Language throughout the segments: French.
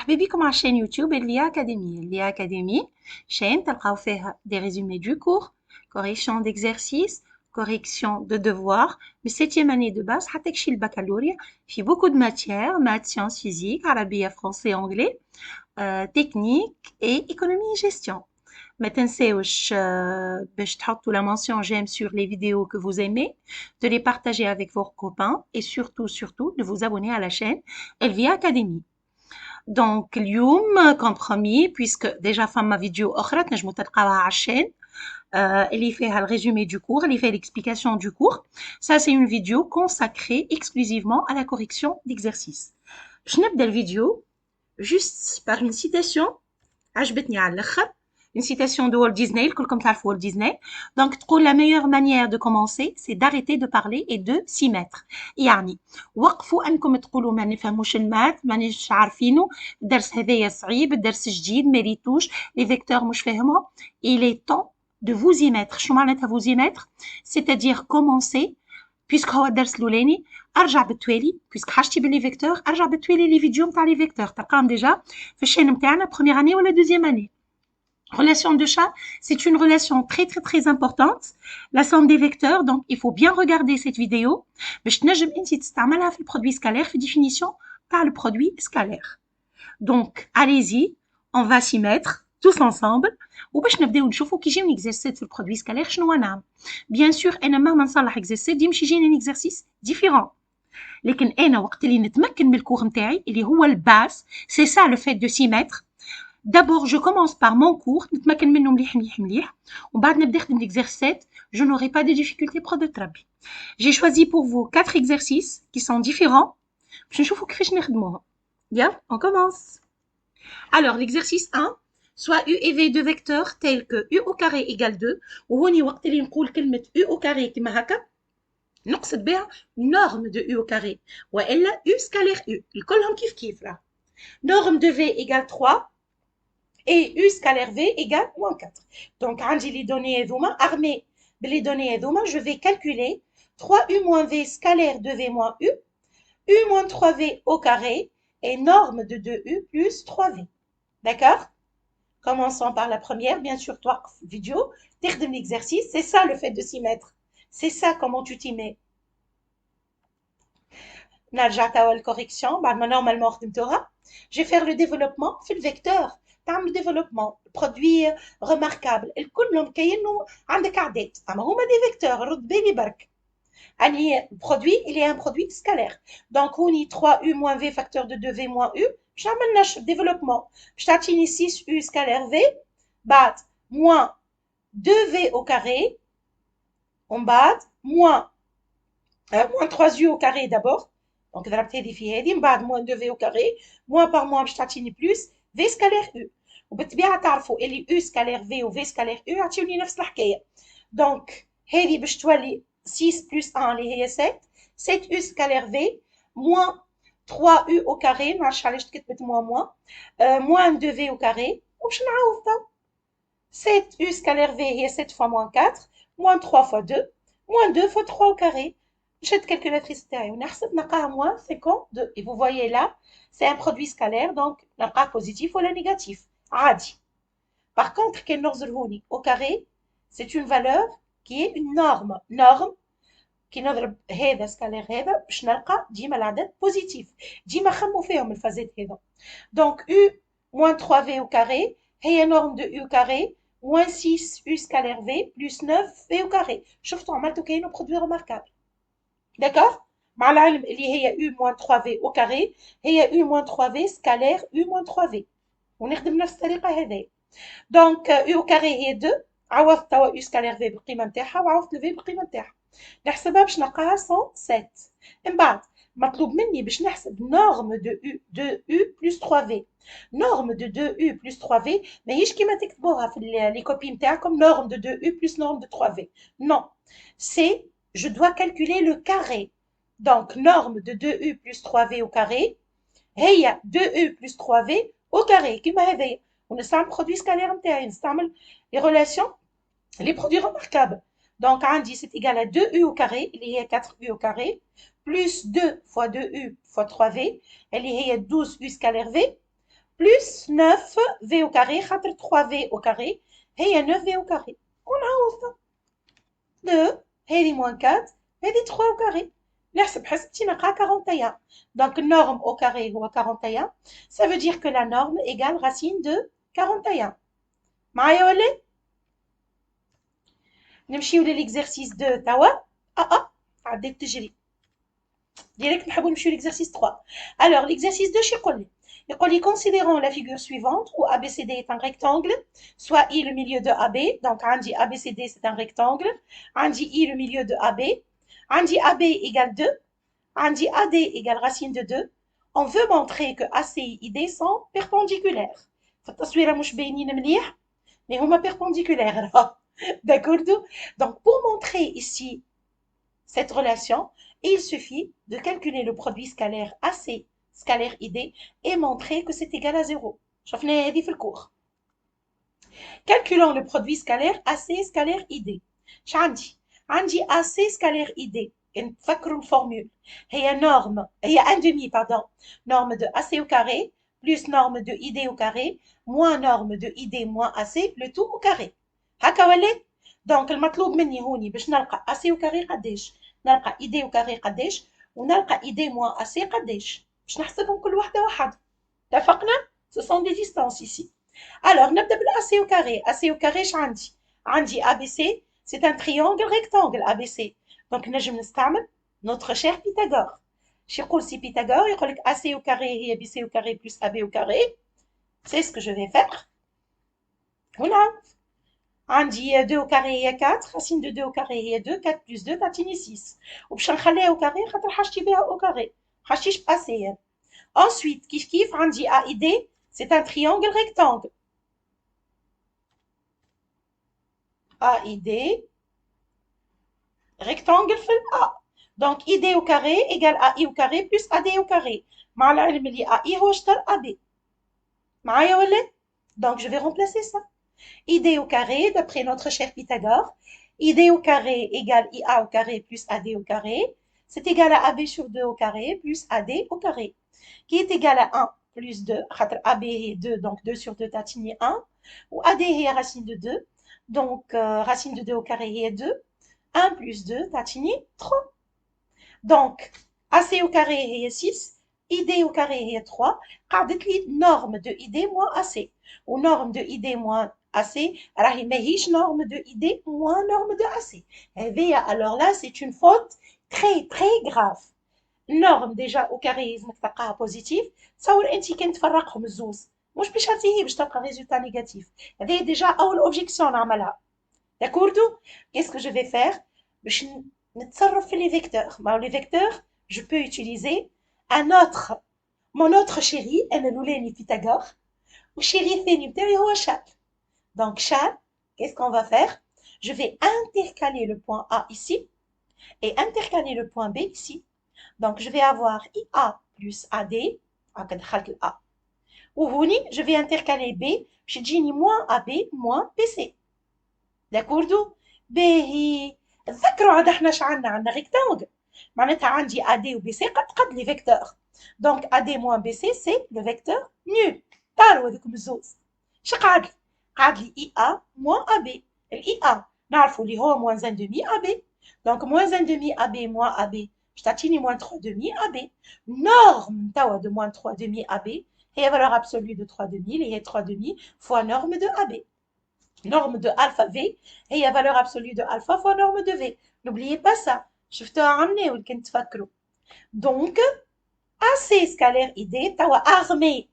مرحبا بكم على chaîne YouTube Elia Academy. Elia Academy chaîne تلقاو فيها des résumés du cours, correction d'exercices, correction de devoirs de 7e année de base حتى كشي البكالوريا في beaucoup de matières, maths, sciences, physique, عربية, français, anglais, technique et économie et gestion. ما تنساوش باش تحطوا la mention j'aime sur les vidéos que vous aimez, de les partager avec vos copains et surtout de vous abonner à la chaîne Elia Academy. Donc اليوم comme promis puisque déjà فما فيديو أخرى تنجموا تلقاوها على الشين اللي فيها le résumé du cours, اللي فيها l'explication du cours. Ça c'est une vidéo consacrée exclusivement à la correction d'exercices. باش نبدا الفيديو juste par une citation عجبتني على الآخر. Une citation de Walt Disney, كلكم تعرفوا Walt Disney. Donc تقول la meilleure manière de commencer c'est d'arrêter de parler et de s'y mettre. يعني وقفوا انكم تقولوا ما نفهموش الماث مانيش عارفينه الدرس هذايا صعيب الدرس جديد ماريتوش لي فيكتور مش فاهمهم. Il est temps de vous y mettre. شنو معناتها vous y mettre c'est-à-dire commencer puisque هو الدرس الاولاني ارجع بالتوالي puisque حاجتي باللي فيكتور ارجع بالتوالي لي فيديو نتاع لي فيكتور تلقاهم ديجا في الشين نتاعنا بروميير اني ولا دوزيام اني. Relation de chat, c'est une relation très importante. La somme des vecteurs, donc il faut bien regarder cette vidéo. باش تنجم انت تستعملها في البرودوي scalaire في définition par le produit scalaire. Donc allez-y, on va s'y mettre tous ensemble. وباش نبداو نشوفوا كي يجيوني exercice في البرودوي scalaire شنو نعمل. Bien sûr انا مهما نصلح exercice ديما يجيني un exercice différent. لكن انا وقت اللي نتمكن من الكور نتاعي اللي هو الباس, c'est ça le fait de s'y mettre. D'abord, je commence par mon cours, نتمكن منه مليح ومن بعد نبدا نخدم l'exercice, je n'aurai pas de difficultés pour de تربي. J'ai choisi pour vous 4 exercices qui sont différents. باش نشوفوا كيفاش نخدموهم. يلا, on commence. Alors, l'exercice 1, soit u et v de vecteurs tels que u au carré égale 2, وهوني وقت اللي نقول كلمة u au carré كما هكا نقصد بها norme de u au carré والا u scalaire u الكلهم كيف راه. Norme de v égale 3 et u scalaire v égale moins 4. Donc, عندي les données هذوما, armées les données هذوما, je vais calculer 3u moins v scalaire de v moins u moins 3v au carré et norme de 2u plus 3v. D'accord? Commençons par la première. Bien sûr, toi, vidéo, تخدم l'exercice. C'est ça le fait de s'y mettre. C'est ça comment tu t'y mets. نرجع توا الcorrection. بعد ما normalement خدمتوها. Je vais faire le développement في الvecteur. تعمل ديفلوبمون برودوي ريماركابل الكلهم كاينو عندك عدات اما هما دي فيكتور رد بالي برك اني برودوي il est un produit scalaire donc هوني 3u moins v facteur de 2v moins u باش نعمل نشر ديفلوبمون باش تعطيني 6u scalaire v بعد moins 2v au carré ومن بعد moins 3u au carré d'abord donc ضربت هذه في هذه من بعد moins 2v au carré moins par moins باش تعطيني plus v scalaire u وبالطبيعه تعرفوا اللي u scalaire v و v scalaire u يعطيوني نفس الحكايه دونك هذه باش تولي 6 plus 1 اللي هي 7 7u scalaire v moins 3u au carré معرفش علاش كتبت moins moins 2v au carré وباش نعوض تو 7u scalaire v هي 7 fois moins 4 moins 3 fois 2 moins 2 fois 3 au carré نشد calculatrice تاعي ونحسب نلقاها moins 52 et vous voyez là c'est un produit scalaire donc نلقاه positif ولا négatif عادي. Par contre, كي نغزرهوني au carré, c'est une valeur qui est une norme كي نضرب هذا سكالير هذا باش نلقى ديما العدد بوزيتيف ديما خمو فيهم الفازات هذا. Donc u moins 3v au carré هي norme de u au carré moins 6u scalaire v plus 9v au carré. شفتوا عملتوا كاينو برودوي ريماركابل. D'accord? مع العلم اللي هي u moins 3v au carré هي u moins 3v scalaire u moins 3v. ونخدم نفس الطريقه هذه. دونك u au carré هي 2 عوضت توا u scalaire v بالقيمه نتاعها وعوضت ال v بالقيمه نتاعها نحسبها باش نلقاها 107. من بعد مطلوب مني باش نحسب norme de u plus 3v. norme de 2u plus 3v ماهيش كيما تكتبوها في لي كوبي نتاعكم norme de 2u plus norme de 3v. non, c'est je dois calculer le carré. donc norme de 2u plus 3v au carré هي 2u plus 3v au carré كيما هذايا ونستعمل produit scalaire نتاعي نستعمل les relations les produits remarquables. donc عندي c'est égal à 2u au carré اللي هي 4u au carré plus 2 fois 2u fois 3v اللي هي 12u scalaire v plus 9v au carré, 3v au carré, هي 9v au carré. ونعوض 2, هذه moins 4, هذه 3 au carré. نحسب حسبتي نلقى 41. Donc norme au carré هو 41. Ça veut dire que la norme égale racine de 41. معايا ولا؟ نمشيو للexercice 2 توا. عديت تجري. Direct نحبوا نمشيو l'exercice 3. Alors l'exercice 2 شو يقول لي؟ يقول لي considérons la figure suivante où ABCD est un rectangle, soit I le milieu de AB, donc عندي ABCD c'est un rectangle, عندي I le milieu de AB, عندي AB égale 2, عندي AD égale racine de 2. On veut montrer que AC et ID sont perpendiculaires. في التصويرة مش باينين مليح mais هما perpendiculaires. D'accord? Donc pour montrer ici cette relation, il suffit de calculer le produit scalaire AC scalaire ID et montrer que c'est égal à 0. شفنا هذه في الكور. Calculons le produit scalaire AC scalaire ID. عندي AC scalaire ID. نفكروا الفورمule. هي norme, هي 1/2 pardon. Norme de AC au carré plus norme de ID au carré moins norme de ID moins AC le tout au carré. هكا ولا؟ دونك المطلوب مني هوني باش نلقى AC au carré قداش؟ نلقى ID au carré قداش؟ ونلقى ID moins AC قداش؟ باش نحسبهم كل وحده وحده. اتفقنا؟ Ce sont des distances ici. Alors, نبدأ بالAC au carré. AC au carré عندي ABC, c'est un triangle rectangle ABC. Donc نجم نستعمل notre cher Pythagore. شو يقول سي Pythagore؟ يقول لك AC au carré هي BC au carré plus AB au carré. C'est ce que je vais faire. Voilà. عندي 2 au carré هي 4, racine de 2 au carré هي 2, 4 plus 2 تعطيني 6. وباش نخليها au carré خاطر حاجتي بها au carré. حاجتيش بAC. Ensuite, كيف عندي AID, c'est un triangle rectangle. AID, rectangle في A. Donc ID au carré égale AI au carré plus AD au carré. مع العلم اللي AI هو شطر AB. معايا ولا؟ Donc je vais remplacer ça. ID au carré, d'après notre cher Pythagore, ID au carré égale IA au carré plus AD au carré. C'est égal à AB sur 2 au carré plus AD au carré. Qui est égal à 1 plus 2. AB est 2, donc 2 sur 2 tatini 1. Ou AD est racine de 2. Donc racine de 2 au carré est 2. 1 plus 2 tatini 3. Donc AC au carré est 6. ID au carré est 3. قعدت لي norme de ID moins AC. Ou norme de ID moins AC, راهي ماهيش norme de ID moins norme de AC. Alors là, c'est une faute très très grave. norme déjà au carré يلزمك تلقاها بوزيتيف. تصور انت كان تفرقهم الزوز مش باش هي باش تلقى ريزولتا نيجاتيف. هذه ديجا اول اوبجيكسيون نعملها. داكوردو؟ qu'est-ce que je vais faire باش نتصرف في لي فيكتور. مع لي فيكتور je peux utiliser un autre mon autre chéri انا الاولاني بيثاغور والشيري الثاني بتاعي هو شارل. donc Charles, qu'est-ce qu'on va faire? Je vais intercaler le point A ici et intercaler le point B ici. Donc, je vais avoir IA plus AD. A. وهوني je vais intercaler B باش تجيني moins AB moins BC. داكوردو؟ باهي تذكروا عاد احنا عندنا rectangle معناتها عندي AD و BC قد لي فيكتور. Donc AD moins BC c'est le vecteur nul. طاروا هذوكم الزوز. شو قعد لي IA moins AB. الIA نعرفوا اللي هو moins 1 demi AB. Donc moins 1 demi AB moins AB je t'attends moins 3 demi AB. Norme de moins 3 demi AB. Et la valeur absolue de 3 demi, et 3 demi fois norme de AB. Norme de alpha V et la valeur absolue de alpha fois norme de V. N'oubliez pas ça. Je vais te ramener ou le Donc, AC scalaire ID, tawa armé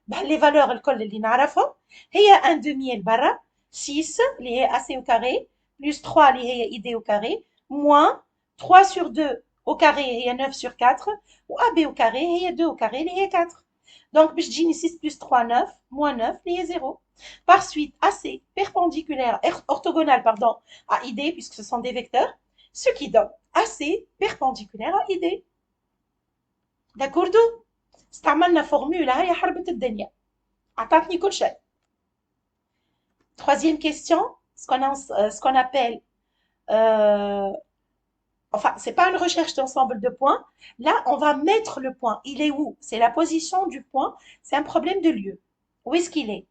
les valeurs الكل اللي نعرفهم هي 1 demi البرا 6 اللي هي AC au carré plus 3 اللي هي ID au carré moins 3 sur 2 au carré هي 9 sur 4 و AB au carré هي 2 au carré اللي هي 4. Donc باش تجيني 6 plus 3 9 moins 9 اللي هي 0. Par suite AC perpendiculaire orthogonal pardon à ID puisque ce sont des vecteurs, ce qui donne AC perpendiculaire à ID. D'accord? استعملنا فورمولا هي حربت الدنيا عطاتني كل شيء. Troisième question, ce qu'on appelle enfin c'est pas une recherche d'ensemble de points. Là on va mettre le point. Il est où? C'est la position du point. C'est un problème de lieu. Où est-ce qu'il est?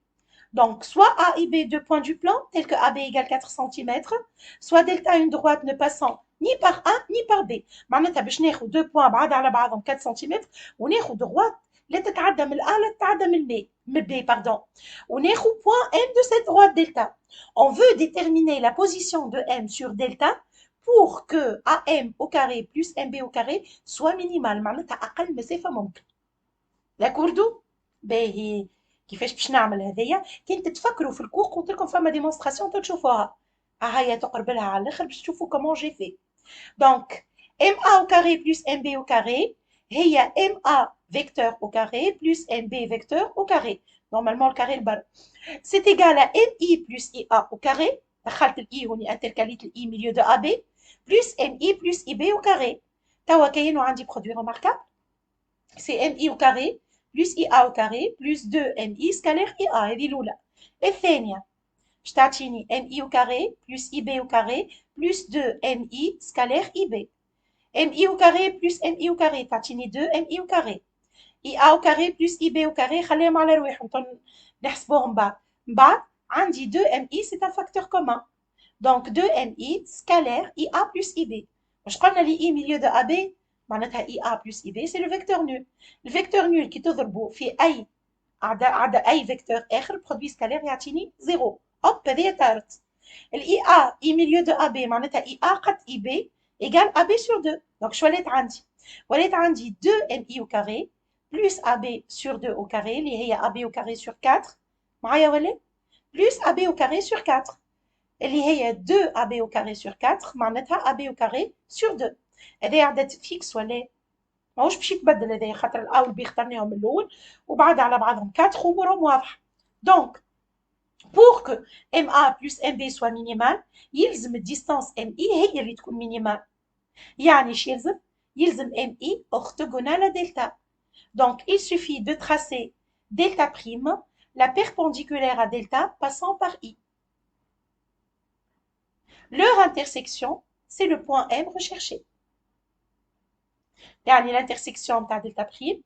Donc, soit A et B, deux points du plan, tels que AB égale 4 cm, soit delta une droite ne passant ni par A ni par B. معناتها باش ناخذ deux points بعاد على بعضهم 4 cm وناخذ droite لا تتعدى من A لا تتعدى من B, pardon. وناخذ point M de cette droite delta. On veut déterminer la position de M sur delta pour que AM au carré plus MB au carré soit minimal. معناتها أقل مسافة ممكن. لاكوردو؟ باهي. كيفاش باش نعمل هذايا؟ كان تتفكروا في الكور قلت لكم فما ديمونستراسيون تشوفوها. هيا تقرب لها على الاخر باش تشوفوا كومون جي في. دونك ام ا au carré plus ام بي au carré هي ام ا vecteur au carré plus ام بي vecteur au carré. نورمالمون الكاري البر. C'est égal à ام اي plus اي ا au carré. دخلت الاي هوني انتركاليت الاي ميليو دو ا بي plus ام اي plus اي بي au carré. توا كاين وعندي برودوي remarquable. C'est MI au carré plus IA au carré plus 2MI scalaire IA. هذه الأولى. الثانية باش تعطيني MI au carré plus IB au carré plus 2MI scalaire IB. MI au carré plus MI au carré تعطيني 2MI au carré. IA au carré plus IB au carré خليهم على رواحهم نحسبوهم بعد. من بعد عندي 2MI c'est un facteur commun. Donc 2MI scalaire IA plus IB. واش قلنا لي I milieu de AB معناتها اي ا بلس اي بي سي لو فيكتور نول. الفيكتور نول كي تضربه في اي عدا اي فيكتور اخر برودوي سكالير يعطيني زيرو. هوب هذه طارت. الاي ا اي ميليو دو ا بي معناتها اي ا قد اي بي ايكال ا بي سور 2. دونك شو ولات عندي؟ ولات عندي 2 ام اي او كاري بلس ا بي سور 2 او كاري اللي هي ا بي او كاري سور 4 معايا ولا؟ بلس ا بي او كاري سور 4 اللي هي 2 ا بي او كاري سور 4 معناتها ا بي او كاري سور 2. هذا عدد فيكس ولا ماهوش باش يتبدل هذايا خاطر الا والبي اخترناهم من الاول وبعد على بعضهم 4 امورهم واضحه. دونك pour que MA plus MB soit minimal يلزم الديستانس MI هي اللي تكون مينيمال. يعني ايش يلزم؟ يلزم MI orthogonale à delta. Donc il suffit de tracer delta prime la perpendiculaire à delta passant par I. Leur intersection c'est le point M recherché. يعني الانترسيكسيون نتاع دلتا بريم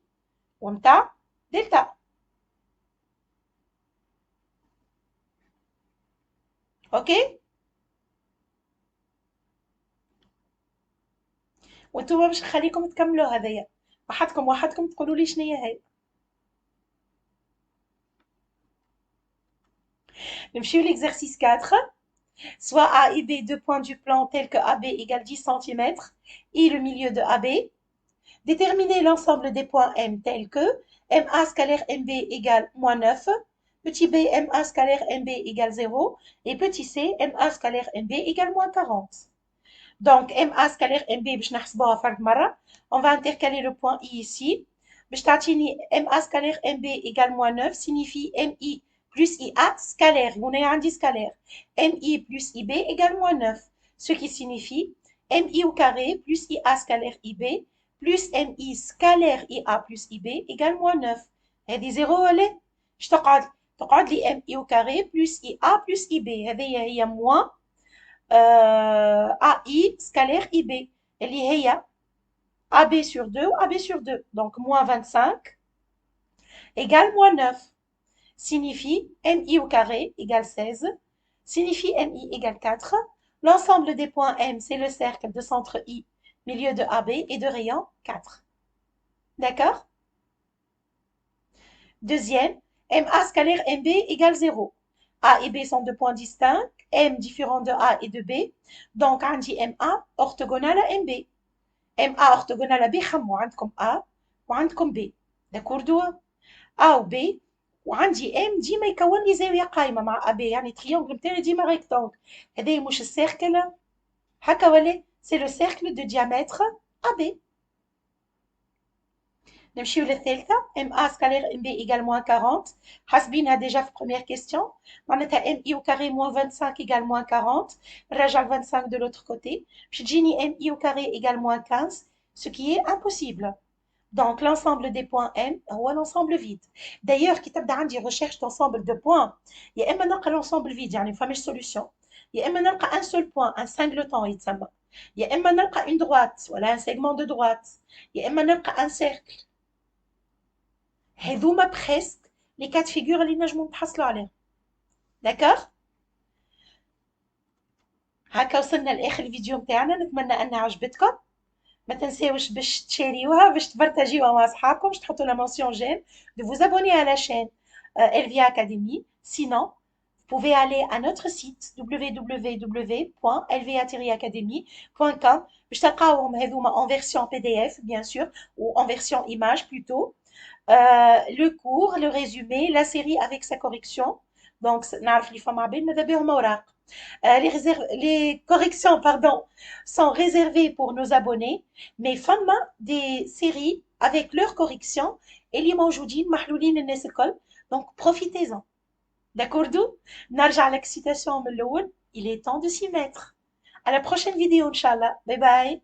ونتاع دلتا. اوكي وانتوما باش نخليكم تكملوا هذايا وحدكم تقولوا لي شنو هي هاي. نمشيو l'exercice 4. Soit A et B deux points du plan tels que AB égale 10 cm et le milieu de AB. Déterminer l'ensemble des points M tels que MA scalaire MB égale moins 9, petit b MA scalaire MB égale 0 et petit c MA scalaire MB égale moins 40. Donc MA scalaire MB باش نحسبوها فرد مرة. On va intercaler le point I ici. باش تعطيني MA scalaire MB égale moins 9 signifie MI plus IA scalaire. هنا عندي scalaire. MI plus IB égale moins 9. Ce qui signifie MI au carré plus IA scalaire IB plus MI scalaire IA plus IB égale moins 9. هذه زيرو ولا؟ اش تقعد لي MI au carré plus IA plus IB. هذه هي moins AI scalaire IB اللي هي AB sur 2 ou AB sur 2. Donc moins 25 égale moins 9. Signifie MI au carré égale 16. Signifie MI égale 4. L'ensemble des points M, c'est le cercle de centre I, milieu de AB et de rayon 4. D'accord? Deuxième, MA scalaire MB égale 0. A et B sont deux points distincts, M différent de A et de B. Donc, on dit MA orthogonal à MB. MA orthogonal à B, خمو عندكم A وعندكم B. D'accord دوا؟ A و B وعندي M ديما يكون لي زاوية قايمة مع AB يعني تريونغل بتاعي ديما ريكتونغل. هذا مش السيركل هكا ولا؟ C'est le cercle de diamètre AB. نمشيو للثالثة. MA scalaire MB égale moins 40. حاسبينها déjà في première question. معناتها MI au carré moins 25 égale moins 40. نرجع 25 de l'autre côté. باش تجيني MI au carré égale moins 15. Ce qui est impossible. Donc l'ensemble des points M هو l'ensemble vide. D'ailleurs كي تبدا عندي recherche d'ensemble de points يا اما نلقى l'ensemble vide يعني فماش solution. يا اما نلقى un seul point un singleton يتسمى. يا اما نلقى une droite ولا un segment de droite. يا اما نلقى un cercle. هذوما presque لي كات فيغور اللي نجمو نتحصلوا عليهم. داكوغ؟ هاكا وصلنا لاخر الفيديو متاعنا، نتمنى ان عجبتكم. ما تنساوش باش تشاريوها، باش تبارطاجيوها مع اصحابكم، باش تحطوا لا mention j'aime, de vous abonner à la chaîne Elvia Academy. Sinon, vous pouvez aller à notre site www.lva-academy.com باش تلقاوهم هذوما en version PDF bien sûr, ou en version image plutôt. Le cours, le résumé, la série avec sa correction. Donc نعرف اللي فما عباد ماذا بهم اوراق. Les corrections pardon, sont réservées pour nos abonnés, mais فما des séries avec leurs corrections اللي موجودين محلولين الناس الكل. Donc profitez-en. D'accord? نرجع لك citation من الأول. Il est temps de s'y mettre. À la prochaine vidéo, Inch'Allah. Bye bye.